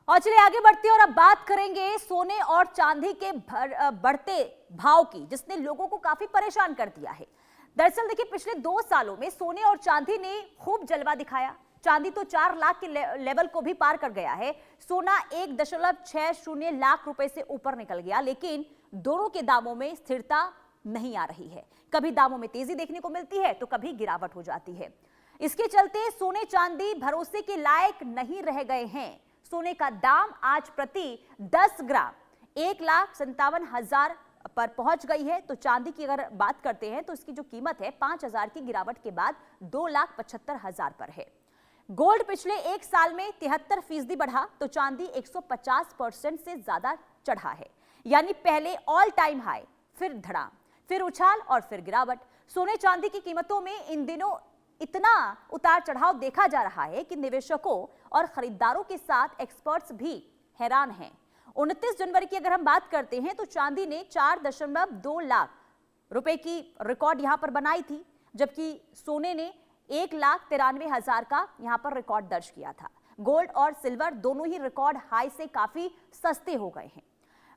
और चलिए आगे बढ़ते हैं और अब बात करेंगे सोने और चांदी के बढ़ते भाव की, जिसने लोगों को काफी परेशान कर दिया है। दरअसल देखिए, पिछले 2 सालों में सोने और चांदी ने खूब जलवा दिखाया। चांदी तो 4 लाख के लेवल को भी पार कर गया है। सोना 1.60 लाख रुपए से ऊपर निकल गया, लेकिन दोनों के दामों में स्थिरता नहीं आ रही है। कभी दामों में तेजी देखने को मिलती है तो कभी गिरावट हो जाती है। इसके चलते सोने चांदी भरोसे के लायक नहीं रह गए हैं। सोने का दाम आज प्रति 10 ग्राम 1,57,000 पर पहुंच गई है। तो चांदी की अगर बात करते हैं तो इसकी जो कीमत है 5,000 की गिरावट के बाद 2,75,000 पर है। गोल्ड पिछले 1 साल में 73% बढ़ा तो चांदी 150% से ज्यादा चढ़ा है। यानी पहले ऑल टाइम हाई, फिर धड़ाम, फिर उछाल और फिर गिरावट। सोने चांदी की कीमतों में इन दिनों इतना उतार चढ़ाव देखा जा रहा है कि निवेशकों और खरीदारों के साथ एक्सपर्ट्स भी हैरान हैं। 29 जनवरी की अगर हम बात करते हैं तो चांदी ने 4.2 लाख रुपए की रिकॉर्ड यहां पर बनाई थी, जबकि सोने ने 1,93,000 का यहां पर रिकॉर्ड दर्ज किया था। गोल्ड और सिल्वर दोनों ही रिकॉर्ड हाई से काफी सस्ते हो गए हैं।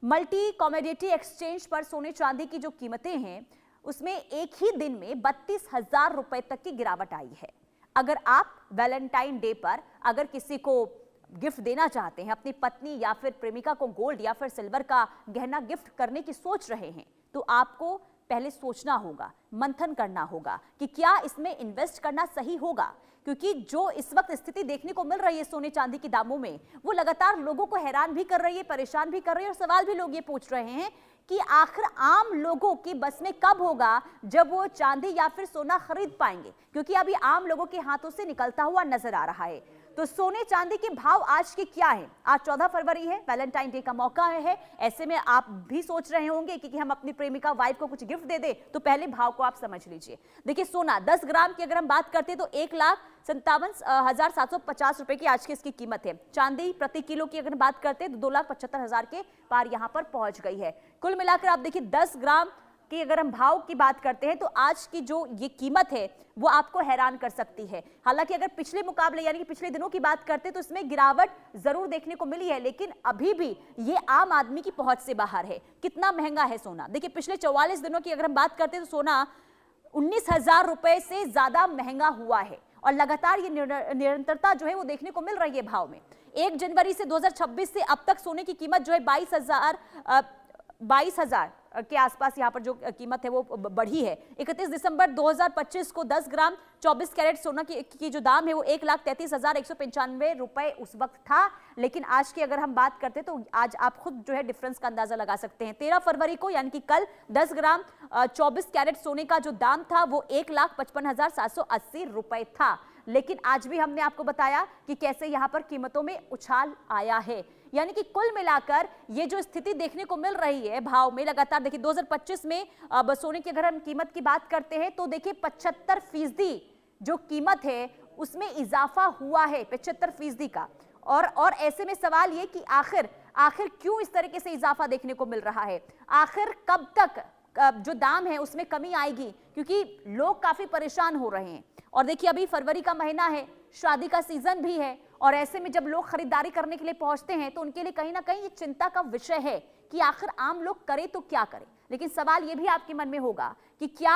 मल्टी कमोडिटी एक्सचेंज पर सोने चांदी की जो कीमतें हैं उसमें एक ही दिन में 32,000 रुपए तक की गिरावट आई है। अगर आप वैलेंटाइन डे पर अगर किसी को गिफ्ट देना चाहते हैं, अपनी पत्नी या फिर प्रेमिका को गोल्ड या फिर सिल्वर का गहना गिफ्ट करने की सोच रहे हैं, तो आपको पहले सोचना होगा, मंथन करना होगा कि क्या इसमें इन्वेस्ट करना सही होगा। क्योंकि जो इस वक्त स्थिति देखने को मिल रही है सोने चांदी के दामों में, वो लगातार लोगों को हैरान भी कर रही है, परेशान भी कर रही है। और सवाल भी लोग ये पूछ रहे हैं कि आखिर आम लोगों की बस में कब होगा जब वो चांदी या फिर सोना खरीद पाएंगे, क्योंकि अभी आम लोगों के हाथों से निकलता हुआ नजर आ रहा है। तो सोने चांदी के भाव आज के क्या है? आज 14 फरवरी है, वैलेंटाइन डे का मौका है। ऐसे में आप भी सोच रहे होंगे कि हम अपनी प्रेमिका वाइफ को कुछ गिफ्ट दे दे, तो पहले भाव को आप समझ लीजिए। देखिए, सोना 10 ग्राम की अगर हम बात करते हैं तो 1,57,750 रुपए की आज की इसकी कीमत है। चांदी प्रति किलो की अगर बात करते हैं तो 2,75,000 के पार यहां पर पहुंच गई है। कुल मिलाकर आप देखिए 10 ग्राम कि अगर हम भाव की बात करते हैं तो आज की जो ये कीमत है वो आपको हैरान कर सकती है। हालांकि अगर पिछले मुकाबले यानी कि पिछले दिनों की बात करते हैं तो इसमें गिरावट जरूर देखने को मिली है, लेकिन अभी भी ये आम आदमी की पहुंच से बाहर है। कितना महंगा है सोना? देखिए, पिछले 44 दिनों की अगर हम बात करते हैं तो सोना 19,000 रुपए से ज्यादा महंगा हुआ है और लगातार ये निरंतरता जो है वो देखने को मिल रही है भाव में। 1 जनवरी से 2026 से अब तक सोने की कीमत जो है 22,000 के आसपास यहां पर जो कीमत है वो बढ़ी है। 31 दिसंबर 2025 को 10 ग्राम 24 कैरेट सोना की जो दाम है वो 1,33,195 रुपए उस वक्त था। लेकिन आज की अगर हम बात करते हैं तो आज आप खुद जो है डिफरेंस का अंदाजा लगा सकते हैं। 13 फरवरी को यानी कि कल 10 ग्राम 24 कैरेट सोने का जो दाम था वो 1,55,780 रुपए था। लेकिन आज भी हमने आपको बताया कि कैसे यहां पर कीमतों में उछाल आया है। यानी कि कुल मिलाकर ये जो स्थिति देखने को मिल रही है भाव में लगातार, देखिए 2025 में अब सोने की अगर हम कीमत की बात करते हैं तो देखिए 75% जो कीमत है उसमें इजाफा हुआ है, 75% का। और ऐसे में सवाल ये कि आखिर क्यों इस तरीके से इजाफा देखने को मिल रहा है? आखिर कब तक जो दाम है उसमें कमी आएगी? क्योंकि लोग काफी परेशान हो रहे हैं। और देखिए, अभी फरवरी का महीना है, शादी का सीजन भी है, और ऐसे में जब लोग खरीदारी करने के लिए पहुंचते हैं तो उनके लिए कहीं ना कहीं ये चिंता का विषय है कि आखिर आम लोग करें तो क्या करें। लेकिन सवाल ये भी आपके मन में होगा कि क्या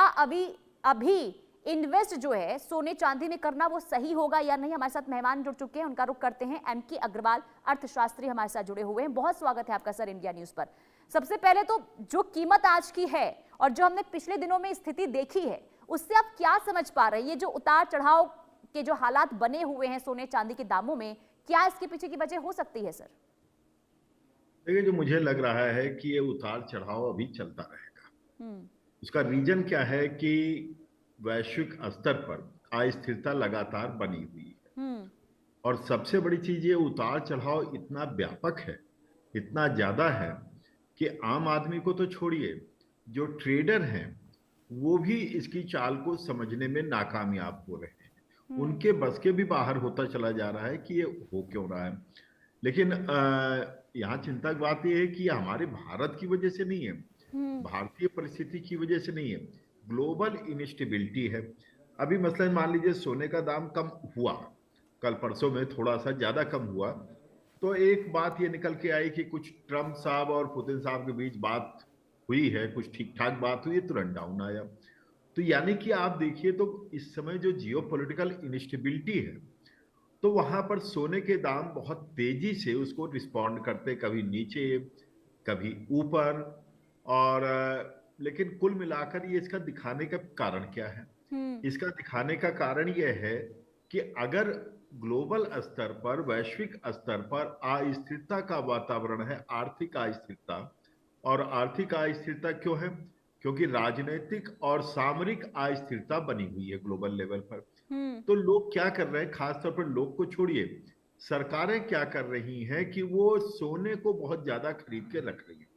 अभी इन्वेस्ट जो है सोने चांदी में करना वो सही होगा या नहीं। हमारे साथ मेहमान जुड़ चुके हैं, उनका रुख करते हैं। एम.के. अग्रवाल अर्थशास्त्री हमारे साथ जुड़े हुए हैं। बहुत स्वागत है आपका सर इंडिया न्यूज पर। सबसे पहले तो जो कीमत आज की है और जो हमने पिछले दिनों में स्थिति देखी है उससे आप क्या समझ पा रहे हैं? ये जो उतार चढ़ाव के जो हालात बने हुए हैं सोने चांदी के दामों में, क्या इसके पीछे की वजह हो सकती है सर? देखिए, जो मुझे लग रहा है कि ये उतार चढ़ाव अभी चलता रहेगा। उसका रीजन क्या है कि वैश्विक स्तर पर अस्थिरता लगातार बनी हुई है। और सबसे बड़ी चीज, ये उतार चढ़ाव इतना व्यापक है, इतना ज्यादा है कि आम आदमी को तो छोड़िए, जो ट्रेडर हैं वो भी इसकी चाल को समझने में नाकामयाब हो रहे हैं। उनके बस के भी बाहर होता चला जा रहा है कि ये हो क्यों रहा है। लेकिन यहाँ चिंता की बात यह है कि हमारे भारत की वजह से नहीं है, भारतीय परिस्थिति की वजह से नहीं है, ग्लोबल इनस्टेबिलिटी है। अभी मसलन मान लीजिए सोने का दाम कम हुआ, कल परसों में थोड़ा सा ज्यादा कम हुआ, तो एक बात ये निकल के आई कि कुछ ट्रम्प साहब और पुतिन साहब के बीच बात हुई है, कुछ ठीक ठाक बात हुई है, तुरंत डाउन आया। तो यानी कि आप देखिए तो इस समय जो जियो पॉलिटिकल इंस्टेबिलिटी है, तो वहां पर सोने के दाम बहुत तेजी से उसको रिस्पॉन्ड करते, कभी नीचे कभी ऊपर। और लेकिन कुल मिलाकर ये इसका दिखाने का कारण क्या है? हम्म। इसका दिखाने का कारण यह है कि अगर ग्लोबल स्तर पर, वैश्विक स्तर पर अस्थिरता का वातावरण है, आर्थिक अस्थिरता। और आर्थिक अस्थिरता क्यों है? क्योंकि राजनीतिक और सामरिक अस्थिरता बनी हुई है ग्लोबल लेवल पर। हम्म। तो लोग क्या कर रहे हैं, खासतौर पर लोग को छोड़िए, सरकारें क्या कर रही हैं कि वो सोने को बहुत ज्यादा खरीद के रख रही हैं।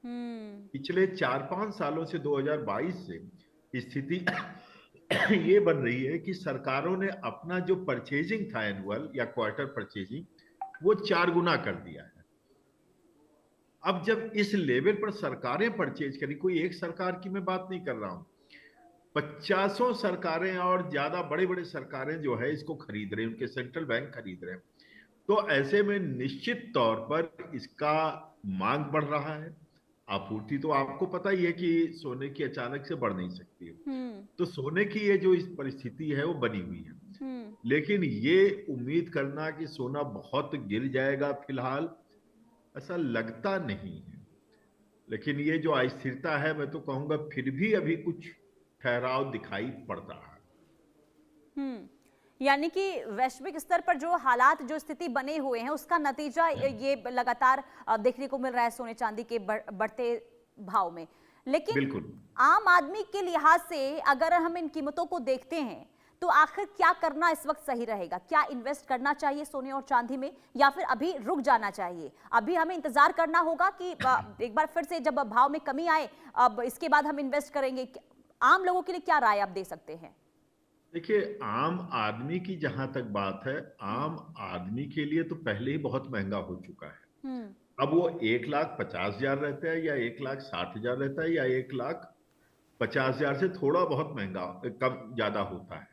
हम्म। पिछले 4-5 सालों से 2022 से स्थिति ये बन रही है कि सरकारों ने अपना जो परचेजिंग था एनुअल या क्वार्टर परचेजिंग, वो 4 गुना कर दिया है। अब जब इस लेवल पर सरकारें परचेज करी, कोई एक सरकार की मैं बात नहीं कर रहा हूं, 50 सरकारें और ज्यादा बड़े बड़े सरकारें जो है इसको खरीद रहे हैं, उनके सेंट्रल बैंक खरीद रहे हैं। तो ऐसे में निश्चित तौर पर इसका मांग बढ़ रहा है। आपूर्ति तो आपको पता ही है कि सोने की अचानक से बढ़ नहीं सकती है। हम्म। तो सोने की ये जो इस परिस्थिति है वो बनी हुई है। हम्म। लेकिन ये उम्मीद करना कि सोना बहुत गिर जाएगा फिलहाल, ऐसा लगता नहीं है। लेकिन ये जो अस्थिरता है, मैं तो कहूंगा फिर भी अभी कुछ ठहराव दिखाई पड़ रहा है। हम्म। यानी कि वैश्विक स्तर पर जो हालात, जो स्थिति बने हुए हैं, उसका नतीजा ये लगातार देखने को मिल रहा है सोने चांदी के बढ़ते भाव में। लेकिन बिल्कुल। आम आदमी के लिहाज से अगर हम इन कीमतों को देखते हैं तो आखिर क्या करना इस वक्त सही रहेगा? क्या इन्वेस्ट करना चाहिए सोने और चांदी में, या फिर अभी रुक जाना चाहिए? अभी हमें इंतजार करना होगा कि एक बार फिर से जब भाव में कमी आए, अब इसके बाद हम इन्वेस्ट करेंगे? आम लोगों के लिए क्या राय आप दे सकते हैं? देखिए, आम आदमी की जहां तक बात है, आम आदमी के लिए तो पहले ही बहुत महंगा हो चुका है। हम्म। अब वो 1,50,000 रहता है या 1,60,000 रहता है या 1,50,000 से थोड़ा बहुत महंगा कम ज्यादा होता है,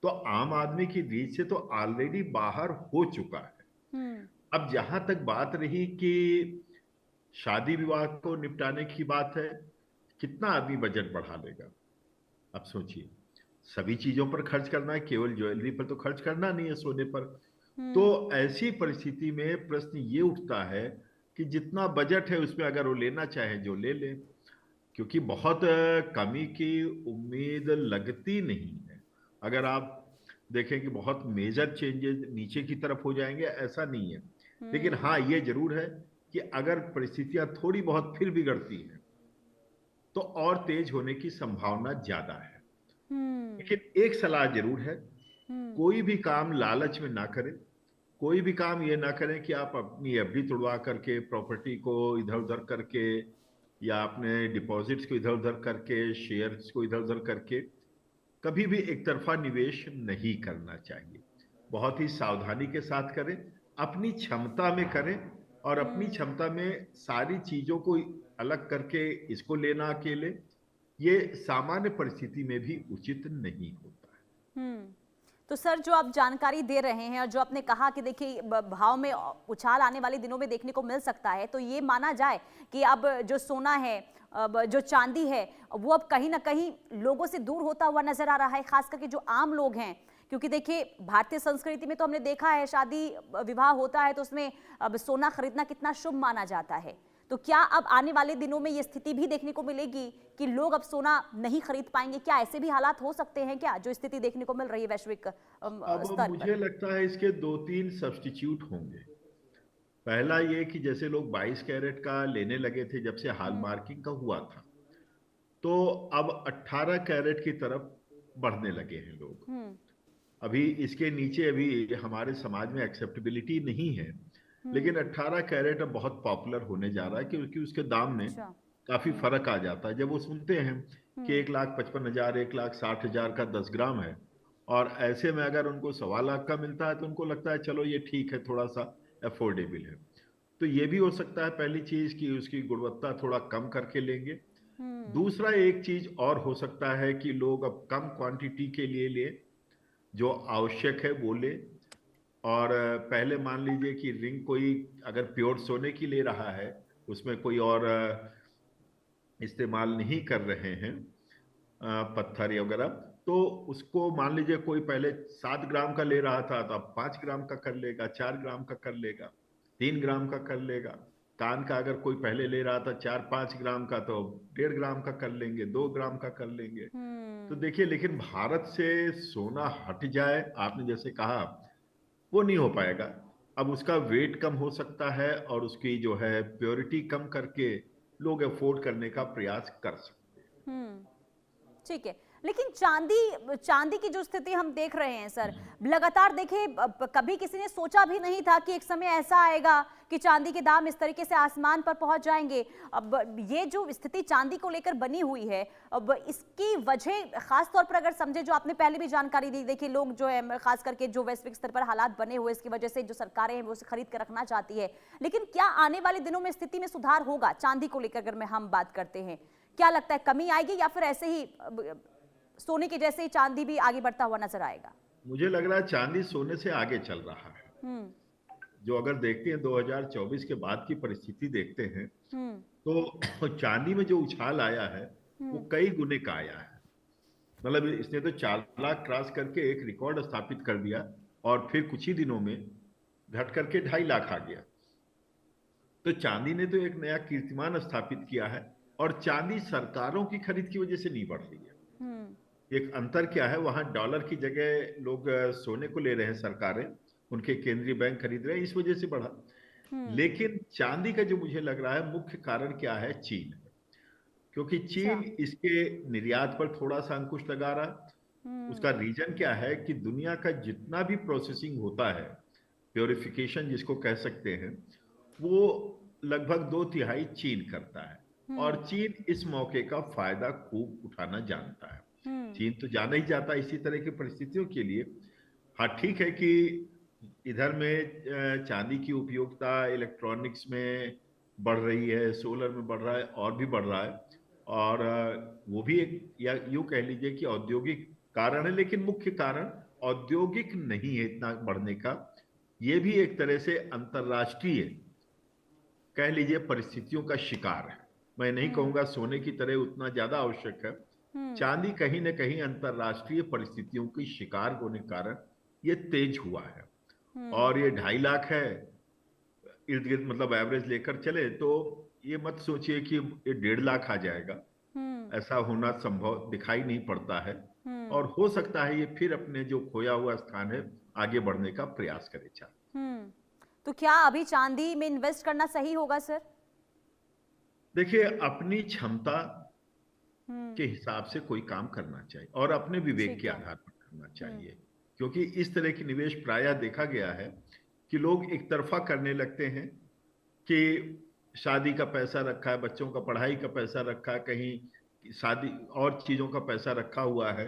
तो आम आदमी की रीच से तो ऑलरेडी बाहर हो चुका है। हम्म। अब जहां तक बात रही कि शादी विवाह को निपटाने की बात है, कितना आदमी बजट बढ़ा लेगा? अब सोचिए, सभी चीजों पर खर्च करना है, केवल ज्वेलरी पर तो खर्च करना नहीं है, सोने पर। तो हम्म। ऐसी परिस्थिति में प्रश्न ये उठता है कि जितना बजट है उसमें अगर वो लेना चाहे जो ले ले, क्योंकि बहुत कमी की उम्मीद लगती नहीं है। अगर आप देखें कि बहुत मेजर चेंजेस नीचे की तरफ हो जाएंगे, ऐसा नहीं है। लेकिन हम्म। हाँ, ये जरूर है कि अगर परिस्थितियां थोड़ी बहुत फिर बिगड़ती हैं तो और तेज होने की संभावना ज्यादा है। हम्म। लेकिन एक सलाह जरूर है, हम्म। कोई भी काम लालच में ना करें। कोई भी काम ये ना करें कि आप अपनी एफडी तुड़वा करके, प्रॉपर्टी को इधर उधर करके, या अपने डिपॉजिट्स को इधर उधर करके, शेयर्स को इधर उधर करके कभी भी एक तरफा निवेश नहीं करना चाहिए। बहुत ही सावधानी के साथ करें, अपनी क्षमता में करें। और अपनी हम्म। क्षमता में सारी चीजों को अलग करके इसको लेना अकेले, ये सामान्य परिस्थिति में भी उचित नहीं होता है। हम्म। तो सर, जो आप जानकारी दे रहे हैं और जो आपने कहा कि देखिए भाव में उछाल आने वाले दिनों में देखने को मिल सकता है, तो ये माना जाए कि अब जो सोना है, अब जो चांदी है, वो अब कहीं ना कहीं लोगों से दूर होता हुआ नजर आ रहा है, खास करके जो आम लोग हैं। क्योंकि देखिए भारतीय संस्कृति में तो हमने देखा है, शादी विवाह होता है तो उसमें अब सोना खरीदना कितना शुभ माना जाता है। तो क्या अब आने वाले दिनों में ये स्थिति भी देखने को मिलेगी कि लोग अब सोना नहीं खरीद पाएंगे? क्या ऐसे भी हालात हो सकते हैं क्या, जो स्थिति देखने को मिल रही है वैश्विक अब स्तर पर? मुझे लगता है इसके 2-3 सब्स्टिट्यूट होंगे। पहला ये कि जैसे लोग 22 कैरेट का लेने लगे थे जब से हम्म। हॉलमार्किंग का हुआ था, तो अब 18 कैरेट की तरफ बढ़ने लगे हैं लोग। हम्म। अभी इसके नीचे अभी हमारे समाज में एक्सेप्टेबिलिटी नहीं है। हम्म। लेकिन 18 कैरेट अब बहुत पॉपुलर होने जा रहा है, क्योंकि उसके दाम में अच्छा। काफी हम्म। फर्क आ जाता है। जब वो सुनते हैं कि हम्म। 1,55,000, 1,60,000 का 10 ग्राम है, और ऐसे में अगर उनको 1.25 लाख का मिलता है, तो उनको लगता है चलो ये ठीक है, थोड़ा सा अफोर्डेबल है। तो ये भी हो सकता है पहली चीज कि उसकी गुणवत्ता थोड़ा कम करके लेंगे। हम्म। दूसरा एक चीज और हो सकता है कि लोग अब कम क्वांटिटी के लिए ले, जो आवश्यक है वो ले। और पहले मान लीजिए कि रिंग कोई अगर प्योर सोने की ले रहा है, उसमें कोई और इस्तेमाल नहीं कर रहे हैं पत्थर या वगैरह, तो उसको मान लीजिए कोई पहले 7 ग्राम का ले रहा था, तो अब 5 ग्राम का कर लेगा, 4 ग्राम का कर लेगा, 3 ग्राम का कर लेगा। कान का अगर कोई पहले ले रहा था 4-5 ग्राम का, तो 1.5 ग्राम का कर लेंगे, 2 ग्राम का कर लेंगे। तो देखिए, लेकिन भारत से सोना हट जाए, आपने जैसे कहा, वो नहीं हो पाएगा। अब उसका वेट कम हो सकता है और उसकी जो है प्योरिटी कम करके लोग अफोर्ड करने का प्रयास कर सकते हैं। ठीक है, लेकिन चांदी चांदी की जो स्थिति हम देख रहे हैं सर, लगातार देखिए, कभी किसी ने सोचा भी नहीं था कि एक समय ऐसा आएगा कि चांदी के दाम इस तरीके से आसमान पर पहुंच जाएंगे। अब ये जो स्थिति चांदी को लेकर बनी हुई है, अब इसकी वजह खास तौर पर अगर समझे, जो आपने पहले भी जानकारी दी, देखिए लोग जो है खास करके जो वैश्विक स्तर पर हालात बने हुए, इसकी वजह से जो सरकारें हैं वो उसे खरीद कर रखना चाहती है। लेकिन क्या आने वाले दिनों में स्थिति में सुधार होगा चांदी को लेकर? अगर हम बात करते हैं, क्या लगता है कमी आएगी या फिर ऐसे ही सोने के जैसे ही चांदी भी आगे बढ़ता हुआ नजर आएगा? मुझे लग रहा है चांदी सोने से आगे चल रहा है। जो अगर देखते हैं 2024 के बाद की परिस्थिति देखते हैं, तो चांदी में जो उछाल आया है वो कई गुने का आया है। मतलब इसने तो 4 लाख क्रॉस करके एक रिकॉर्ड स्थापित कर दिया और फिर कुछ ही दिनों में घट करके 2.5 लाख आ गया। तो चांदी ने तो एक नया कीर्तिमान स्थापित किया है, और चांदी सरकारों की खरीद की वजह से नहीं बढ़ रही है। एक अंतर क्या है, वहां डॉलर की जगह लोग सोने को ले रहे हैं, सरकारें, उनके केंद्रीय बैंक खरीद रहे हैं, इस वजह से बढ़ा। लेकिन चांदी का जो मुझे लग रहा है मुख्य कारण क्या है, चीन। क्योंकि अच्छा। चीन इसके निर्यात पर थोड़ा सा अंकुश लगा रहा। उसका रीजन क्या है कि दुनिया का जितना भी प्रोसेसिंग होता है, प्योरिफिकेशन जिसको कह सकते हैं, वो लगभग 2/3 चीन करता है। और चीन इस मौके का फायदा खूब उठाना जानता है। चीन तो जाना ही जाता है इसी तरह की परिस्थितियों के लिए। हाँ, ठीक है कि इधर में चांदी की उपयोगिता इलेक्ट्रॉनिक्स में बढ़ रही है, सोलर में बढ़ रहा है, और भी बढ़ रहा है। और वो भी एक, या यूं कह लीजिए कि औद्योगिक कारण है, लेकिन मुख्य कारण औद्योगिक नहीं है इतना बढ़ने का। ये भी एक तरह से अंतरराष्ट्रीय, कह लीजिए, परिस्थितियों का शिकार है। मैं नहीं कहूंगा सोने की तरह उतना ज्यादा आवश्यक है। चांदी कहीं ना कहीं अंतरराष्ट्रीय परिस्थितियों की शिकार होने के कारण ये तेज हुआ है। और ये 2.5 लाख है इर्द गिर्द, मतलब एवरेज लेकर चले तो ये मत सोचिए कि ये 1.5 लाख आ जाएगा। ऐसा होना संभव दिखाई नहीं पड़ता है। और हो सकता है ये फिर अपने जो खोया हुआ स्थान है आगे बढ़ने का प्रयास करे चांदी। तो क्या अभी चांदी में इन्वेस्ट करना सही होगा सर? देखिए, अपनी क्षमता के हिसाब से कोई काम करना चाहिए और अपने विवेक ठीक के है। आधार पर करना चाहिए। क्योंकि इस तरह की निवेश प्रायः देखा गया है कि लोग एक तरफा करने लगते हैं कि शादी का पैसा रखा है, बच्चों का पढ़ाई का पैसा रखा है, कहीं शादी और चीजों का पैसा रखा हुआ है,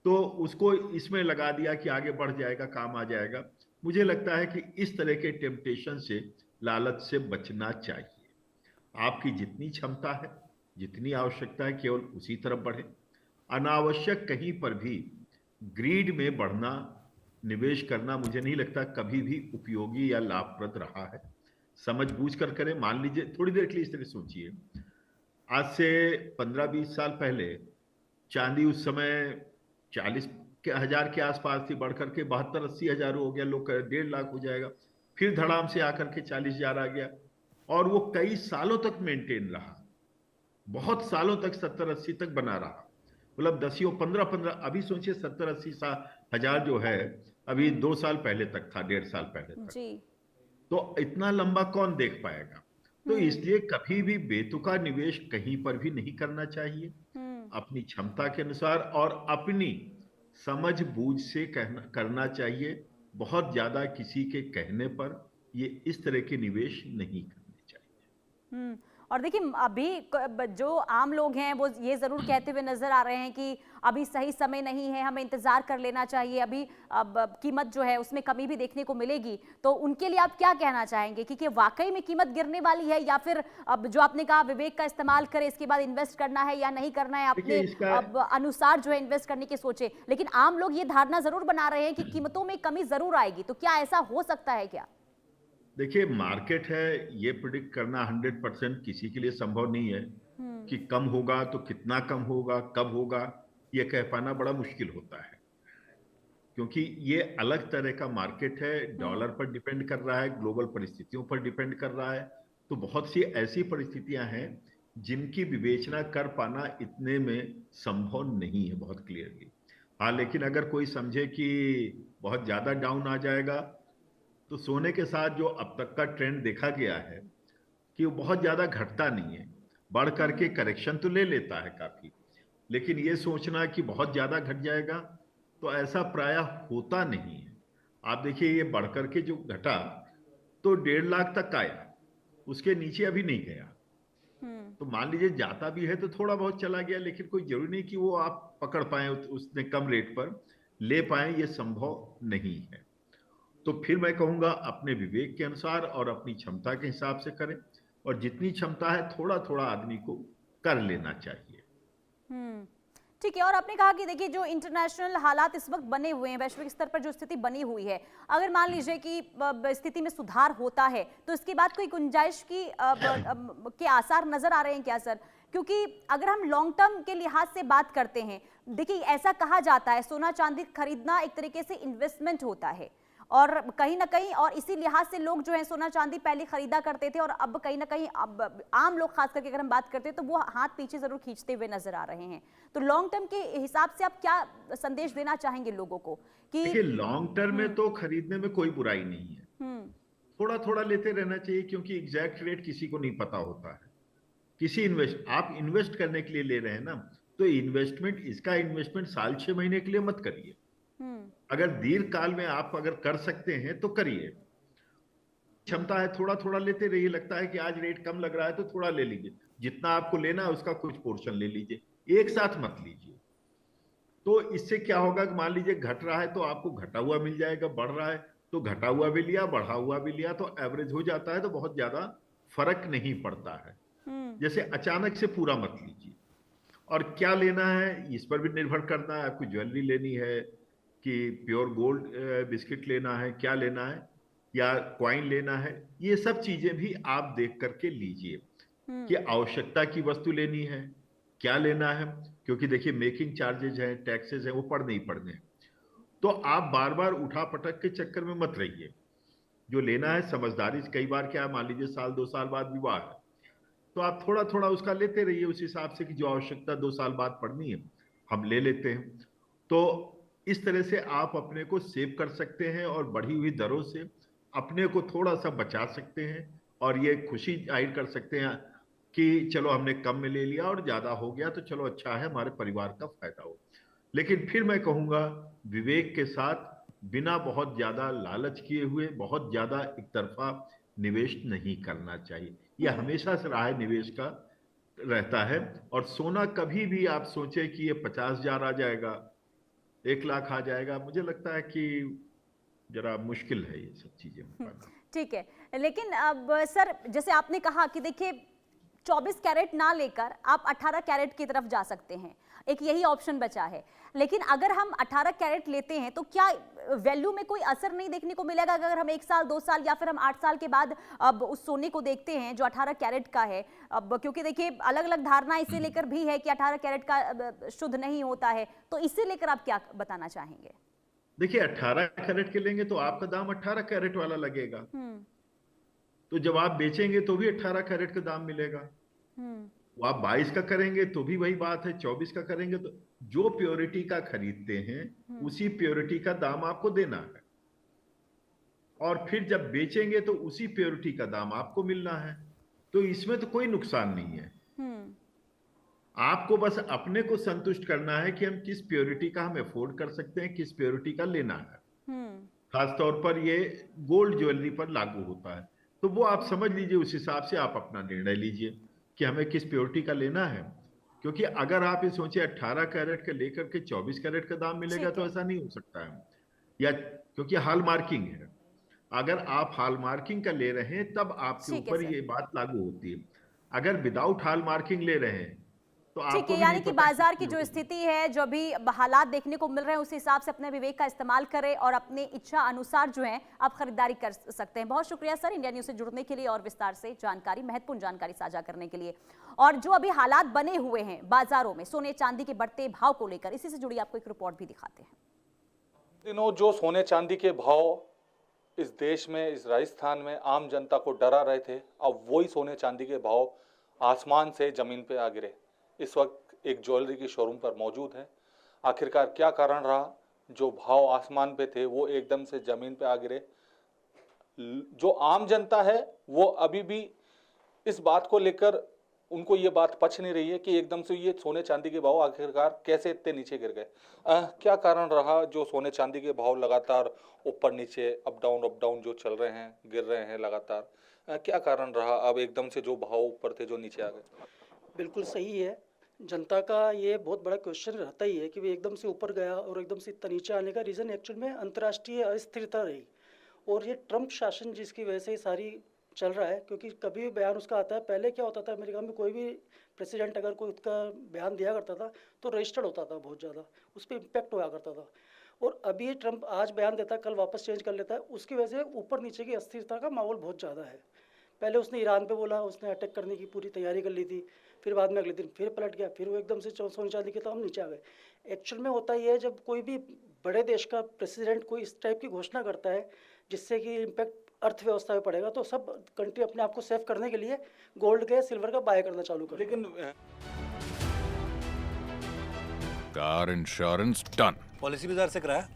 तो उसको इसमें लगा दिया कि आगे बढ़ जाएगा, काम आ जाएगा। मुझे लगता है कि इस तरह के टेम्पटेशन से, लालच से बचना चाहिए। आपकी जितनी क्षमता है, जितनी आवश्यकता है, केवल उसी तरफ बढ़े। अनावश्यक कहीं पर भी ग्रीड में बढ़ना, निवेश करना, मुझे नहीं लगता कभी भी उपयोगी या लाभप्रद रहा है। समझ बूझ कर करें। मान लीजिए, थोड़ी देर के लिए इस तरह सोचिए, आज से 15-20 साल पहले चांदी उस समय 40,000 के आसपास थी, बढ़कर के 72-80 हजार हो गया, लोग 1.5 लाख हो जाएगा। फिर धड़ाम से आकर के 40,000 आ गया, और वो कई सालों तक मेंटेन रहा, बहुत सालों तक 70-80 तक बना रहा। मतलब 10-15, अभी सोचिए 70-80 हजार जो है, अभी 2 साल पहले तक था, 1.5 साल पहले तक। जी। तो इतना लंबा कौन देख पाएगा? तो इसलिए कभी भी बेतुका निवेश कहीं पर भी नहीं करना चाहिए। अपनी क्षमता के अनुसार और अपनी समझ बूझ से करना चाहिए। बहुत ज्यादा किसी के कहने पर ये इस तरह के निवेश नहीं करने चाहिए। और देखिए अभी जो आम लोग हैं वो ये जरूर कहते हुए नजर आ रहे हैं कि अभी सही समय नहीं है, हमें इंतजार कर लेना चाहिए, अभी अब कीमत जो है उसमें कमी भी देखने को मिलेगी। तो उनके लिए आप क्या कहना चाहेंगे कि वाकई में कीमत गिरने वाली है, या फिर अब जो आपने कहा विवेक का इस्तेमाल करें, इसके बाद इन्वेस्ट करना है या नहीं करना है, अपने अब अनुसार जो है इन्वेस्ट करने की सोचे। लेकिन आम लोग ये धारणा जरूर बना रहे हैं कि कीमतों में कमी जरूर आएगी, तो क्या ऐसा हो सकता है क्या? देखिए, मार्केट है, ये प्रिडिक्ट करना 100% किसी के लिए संभव नहीं है कि कम होगा तो कितना कम होगा, कब होगा, ये कह पाना बड़ा मुश्किल होता है, क्योंकि ये अलग तरह का मार्केट है, डॉलर पर डिपेंड कर रहा है, ग्लोबल परिस्थितियों पर डिपेंड कर रहा है। तो बहुत सी ऐसी परिस्थितियां हैं जिनकी विवेचना कर पाना इतने में संभव नहीं है बहुत क्लियरली। हाँ, लेकिन अगर कोई समझे कि बहुत ज्यादा डाउन आ जाएगा, तो सोने के साथ जो अब तक का ट्रेंड देखा गया है कि वो बहुत ज्यादा घटता नहीं है, बढ़ करके करेक्शन तो ले लेता है काफी, लेकिन ये सोचना कि बहुत ज्यादा घट जाएगा तो ऐसा प्रायः होता नहीं है। आप देखिए, ये बढ़ करके जो घटा तो 1.5 लाख तक आया, उसके नीचे अभी नहीं गया। तो मान लीजिए जाता भी है तो थोड़ा बहुत चला गया, लेकिन कोई जरूरी नहीं कि वो आप पकड़ पाए, उसने कम रेट पर ले पाए, ये संभव नहीं है। तो फिर मैं कहूंगा अपने विवेक के अनुसार और अपनी क्षमता के हिसाब से करें, और जितनी क्षमता है थोड़ा थोड़ा आदमी को कर लेना चाहिए। ठीक है। और आपने कहा कि देखिए जो इंटरनेशनल हालात इस वक्त बने हुए हैं, वैश्विक स्तर पर जो स्थिति बनी हुई है, अगर मान लीजिए कि स्थिति में सुधार होता है तो इसके बाद कोई गुंजाइश की के आसार नजर आ रहे हैं क्या सर? क्योंकि अगर हम लॉन्ग टर्म के लिहाज से बात करते हैं, देखिए ऐसा कहा जाता है सोना चांदी खरीदना एक तरीके से इन्वेस्टमेंट होता है, और कहीं ना कहीं और इसी लिहाज से लोग जो है सोना चांदी पहले खरीदा करते थे, और अब कहीं ना कहीं अब आम लोग खास करके अगर हम बात करते हैं तो वो हाथ पीछे जरूर खींचते हुए नजर आ रहे हैं। तो लॉन्ग टर्म के हिसाब से आप क्या संदेश देना चाहेंगे लोगों को कि देखिए, लॉन्ग टर्म में तो खरीदने में कोई बुराई नहीं है, थोड़ा थोड़ा लेते रहना चाहिए, क्योंकि एग्जैक्ट रेट किसी को नहीं पता होता है। आप इन्वेस्ट करने के लिए ले रहे हैं ना, तो इसका इन्वेस्टमेंट साल 6 महीने के लिए मत करिए। अगर दीर्घ काल में आप अगर कर सकते हैं तो करिए। क्षमता है थोड़ा थोड़ा लेते रहिए, लगता है कि आज रेट कम लग रहा है तो थोड़ा ले लीजिए, जितना आपको लेना है उसका कुछ पोर्शन ले लीजिए, एक साथ मत लीजिए। तो इससे क्या होगा कि मान लीजिए घट रहा है तो आपको घटा हुआ मिल जाएगा, बढ़ रहा है तो घटा हुआ भी लिया, बढ़ा हुआ भी लिया, तो एवरेज हो जाता है, तो बहुत ज्यादा फर्क नहीं पड़ता है। जैसे अचानक से पूरा मत लीजिए। और क्या लेना है इस पर भी निर्भर करना है, आपको ज्वेलरी लेनी है कि प्योर गोल्ड बिस्किट लेना है, क्या लेना है, या क्वाइन लेना है, ये सब चीजें भी आप देख करके लीजिए कि आवश्यकता की वस्तु लेनी है, क्या लेना है, क्योंकि देखिए मेकिंग चार्जेज हैं, टैक्सेस हैं, वो पढ़ने ही पढ़ने हैं। तो आप बार बार उठा पटक के चक्कर में मत रहिए, जो लेना है समझदारी से। कई बार क्या है, मान लीजिए साल 2 साल बाद विवाह है, तो आप थोड़ा थोड़ा उसका लेते रहिए उस हिसाब से कि जो आवश्यकता 2 साल बाद पड़नी है हम ले लेते हैं। तो इस तरह से आप अपने को सेव कर सकते हैं और बढ़ी हुई दरों से अपने को थोड़ा सा बचा सकते हैं, और ये खुशी जाहिर कर सकते हैं कि चलो हमने कम में ले लिया और ज्यादा हो गया तो चलो अच्छा है, हमारे परिवार का फायदा हो। लेकिन फिर मैं कहूंगा विवेक के साथ, बिना बहुत ज्यादा लालच किए हुए बहुत ज्यादा एक तरफा निवेश नहीं करना चाहिए। यह हमेशा से रहा है, निवेश का रहता है। और सोना कभी भी आप सोचे कि ये 50,000 आ जाएगा, 1 लाख आ जाएगा, मुझे लगता है कि जरा मुश्किल है ये सब चीजें हो पाना। ठीक है। लेकिन अब सर जैसे आपने कहा कि देखिए 24 कैरेट ना लेकर आप 18 कैरेट की तरफ जा सकते हैं, एक यही ऑप्शन बचा है। लेकिन अगर हम 18 कैरेट लेते हैं तो क्या वैल्यू में कोई असर नहीं देखने को मिलेगा अगर हम 1 साल 2 साल या फिर हम 8 साल के बाद अब उस सोने को देखते हैं जो 18 कैरेट का है? अब क्योंकि देखिए अलग अलग धारणा इसे लेकर भी है कि 18 कैरेट का शुद्ध नहीं होता है, तो इसे लेकर आप क्या बताना चाहेंगे? देखिए 18 कैरेट के लेंगे तो आपका दाम 18 कैरेट वाला लगेगा, तो जब आप बेचेंगे तो भी 18 कैरेट का दाम मिलेगा। वो आप 22 का करेंगे तो भी वही बात है, 24 का करेंगे तो जो प्योरिटी का खरीदते हैं उसी प्योरिटी का दाम आपको देना है, और फिर जब बेचेंगे तो उसी प्योरिटी का दाम आपको मिलना है। तो इसमें तो कोई नुकसान नहीं है। आपको बस अपने को संतुष्ट करना है कि हम किस प्योरिटी का हम अफोर्ड कर सकते हैं, किस प्योरिटी का लेना है। खासतौर पर ये गोल्ड ज्वेलरी पर लागू होता है, तो वो आप समझ लीजिए, उस हिसाब से आप अपना निर्णय लीजिए। कि हमें किस प्योरिटी का लेना है, क्योंकि अगर आप ये सोचिए 18 कैरेट का लेकर के 24 कैरेट का दाम मिलेगा ठीक तो है। ऐसा नहीं हो सकता है, या क्योंकि हॉल मार्किंग है। अगर आप हॉल मार्किंग का ले रहे हैं तब आपके ठीक है ऊपर सर। ये बात लागू होती है। अगर विदाउट हॉल मार्किंग ले रहे हैं तो ठीक आपको है, भी यानी नहीं कि पता बाजार की कितनी जो होगी। स्थिति है, जो अभी हालात देखने को मिल रहे हैं, उस हिसाब से अपने विवेक का इस्तेमाल करें और अपने इच्छा अनुसार जो है आप खरीदारी कर सकते हैं। बहुत शुक्रिया सर इंडिया न्यूज से जुड़ने के लिए और विस्तार से जानकारी, महत्वपूर्ण जानकारी साझा करने के लिए। और जो अभी हालात बने हुए हैं बाजारों में सोने चांदी के बढ़ते भाव को लेकर, इसी से जुड़ी आपको एक रिपोर्ट भी दिखाते हैं। दिनों जो सोने चांदी के भाव इस देश में, इस राजस्थान में आम जनता को डरा रहे थे, अब वही सोने चांदी के भाव आसमान से जमीन पे आ गिरे। इस वक्त एक ज्वेलरी की शोरूम पर मौजूद है। आखिरकार क्या कारण रहा जो भाव आसमान पे थे वो एकदम से जमीन पे आ गिरे? जो आम जनता है वो अभी भी इस बात को लेकर, उनको ये बात पच नहीं रही है कि एकदम से ये सोने चांदी के भाव आखिरकार कैसे इतने नीचे गिर गए। क्या कारण रहा जो सोने चांदी के भाव लगातार ऊपर नीचे अप डाउन जो चल रहे हैं, गिर रहे हैं लगातार? क्या कारण रहा अब एकदम से जो भाव ऊपर थे जो नीचे आ गए? बिल्कुल सही है। जनता का ये बहुत बड़ा क्वेश्चन रहता ही है कि वो एकदम से ऊपर गया और एकदम से इतना नीचे आने का रीज़न एक्चुअल में अंतर्राष्ट्रीय अस्थिरता रही, और ये ट्रंप शासन जिसकी वजह से ये सारी चल रहा है। क्योंकि कभी भी बयान उसका आता है, पहले क्या होता था अमेरिका में, कोई भी प्रेसिडेंट अगर कोई उसका बयान दिया करता था तो रजिस्टर्ड होता था, बहुत ज़्यादा उस पर इम्पैक्ट हुआ करता था। और अभी ट्रंप आज बयान देता है, कल वापस चेंज कर लेता है, उसकी वजह से ऊपर नीचे की अस्थिरता का माहौल बहुत ज़्यादा है। पहले उसने ईरान पे बोला, उसने अटैक करने की पूरी तैयारी कर ली थी, फिर बाद में अगले दिन फिर पलट गया, फिर वो एकदम से सोने चांदी के दाम नीचे आ गए। एक्चुअल में होता ये है, जब कोई भी बड़े देश का प्रेसिडेंट कोई इस टाइप की घोषणा करता है जिससे कि इम्पैक्ट अर्थव्यवस्था में पड़ेगा, तो सब कंट्री अपने आप को सेव करने के लिए गोल्ड के सिल्वर का बाय करना चालू कर। लेकिन कार इंश्योरेंस डन। पॉलिसी बाजार से कराया।